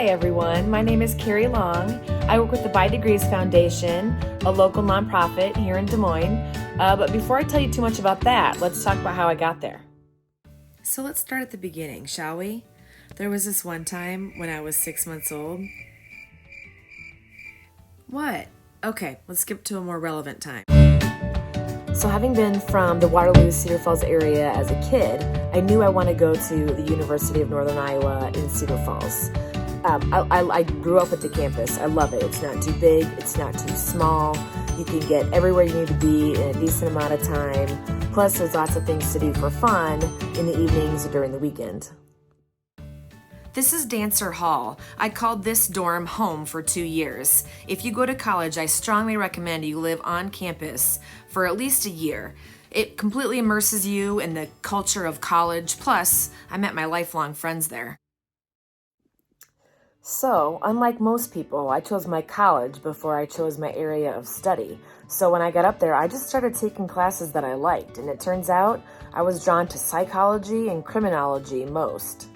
Hi everyone, my name is Cari Long. I work with the By Degrees Foundation, a local nonprofit here in Des Moines. But before I tell you too much about that, let's talk about how I got there. So let's start at the beginning, shall we? There was this one time when I was 6 months old. What? Okay, let's skip to a more relevant time. So having been from the Waterloo, Cedar Falls area as a kid, I knew I wanted to go to the University of Northern Iowa in Cedar Falls. I grew up at the campus. I love it. It's not too big. It's not too small. You can get everywhere you need to be in a decent amount of time. Plus, there's lots of things to do for fun in the evenings or during the weekend. This is Dancer Hall. I called this dorm home for 2 years. If you go to college, I strongly recommend you live on campus for at least a year. It completely immerses you in the culture of college. Plus, I met my lifelong friends there. So, unlike most people, I chose my college before I chose my area of study. So when I got up there, I just started taking classes that I liked, and it turns out I was drawn to psychology and criminology most.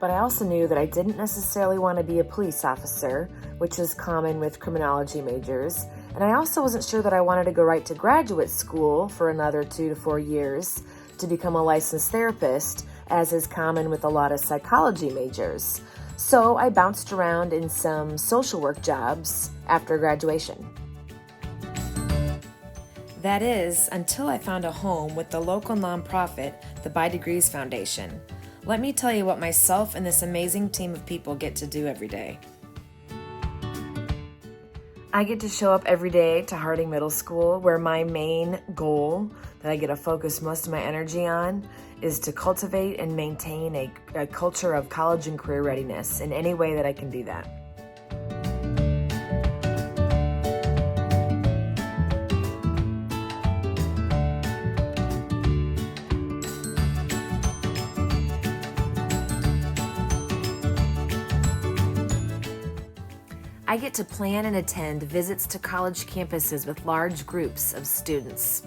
But I also knew that I didn't necessarily want to be a police officer, which is common with criminology majors, and I also wasn't sure that I wanted to go right to graduate school for another 2 to 4 years to become a licensed therapist, as is common with a lot of psychology majors. So I bounced around in some social work jobs after graduation. That is, until I found a home with the local nonprofit, the By Degrees Foundation. Let me tell you what myself and this amazing team of people get to do every day. I get to show up every day to Harding Middle School, where my main goal that I get to focus most of my energy on is to cultivate and maintain a culture of college and career readiness in any way that I can do that. I get to plan and attend visits to college campuses with large groups of students.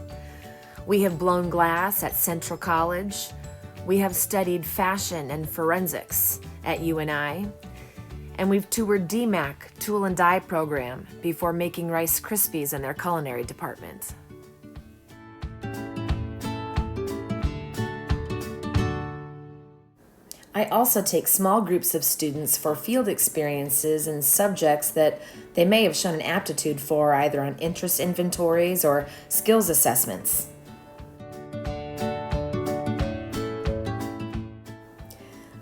We have blown glass at Central College. We have studied fashion and forensics at UNI. And we've toured DMAC Tool and Die program before making Rice Krispies in their culinary department. I also take small groups of students for field experiences in subjects that they may have shown an aptitude for, either on interest inventories or skills assessments.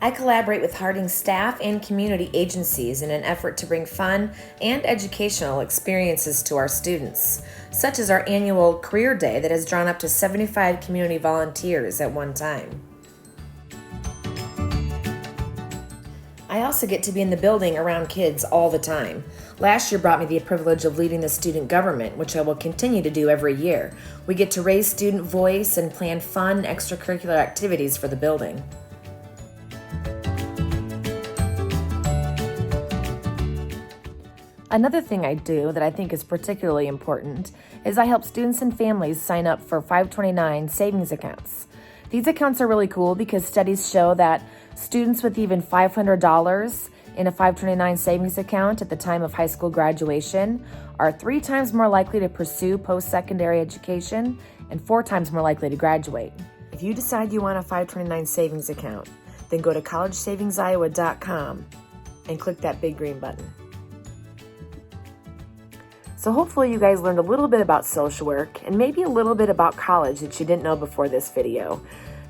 I collaborate with Harding staff and community agencies in an effort to bring fun and educational experiences to our students, such as our annual Career Day that has drawn up to 75 community volunteers at one time. I also get to be in the building around kids all the time. Last year brought me the privilege of leading the student government, which I will continue to do every year. We get to raise student voice and plan fun extracurricular activities for the building. Another thing I do that I think is particularly important is I help students and families sign up for 529 savings accounts. These accounts are really cool because studies show that students with even $500 in a 529 savings account at the time of high school graduation are 3 times more likely to pursue post-secondary education and 4 times more likely to graduate. If you decide you want a 529 savings account, then go to collegesavingsiowa.com and click that big green button. So hopefully you guys learned a little bit about social work and maybe a little bit about college that you didn't know before this video.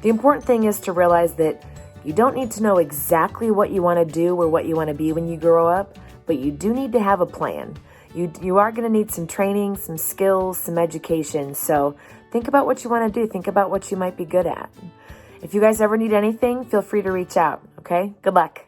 The important thing is to realize that you don't need to know exactly what you want to do or what you want to be when you grow up, but you do need to have a plan. You are going to need some training, some skills, some education. So think about what you want to do. Think about what you might be good at. If you guys ever need anything, feel free to reach out, okay? Good luck.